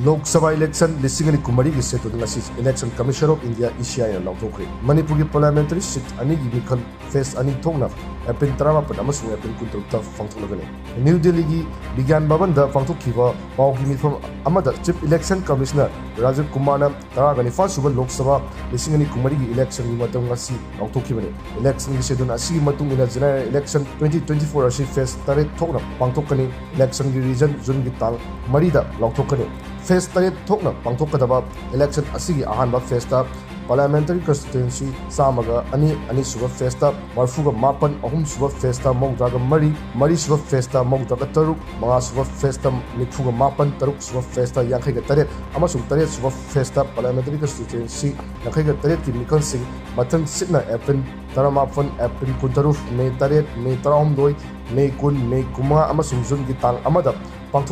Lok Sabha election listing ani kumari gi setu ngasi Election Commission of India ECI na lauthokre. Manipur gi parliamentary seat anigi meekhal phase ani thokna April 18 amasung April 19 pangthoklagani. New Delhi gi Vigyan Bhavan da pangthokhiba pau gi mifam amada Chief Election Commissioner Rajiv Kumar na taragani first suba Lok Sabha listing ani kumari gi election gi matam ngasi lauthokibani. Election gi setu asi matung ina general election 2024 asi phase tare thokna pangthokani. Election gi region zone gi tang marida lauthokani. Phase tare thokna pangthokadaba election asigi ahanba phase ta parliamentary constituency samaga ani suba phase ta marfuga mapan ahum suba phase ta mawdaga mari suba phase ta mawdaga taruk manga suba phase ta nifuga mapan taruk suba phase ta yankaiga taret amasung taret suba phase ta parliamentary constituency yankaiga taret ki mikal sing mathan sitna April 18 April 13 May 8 May 12 May 10 May 9 amasung zone gi tang amada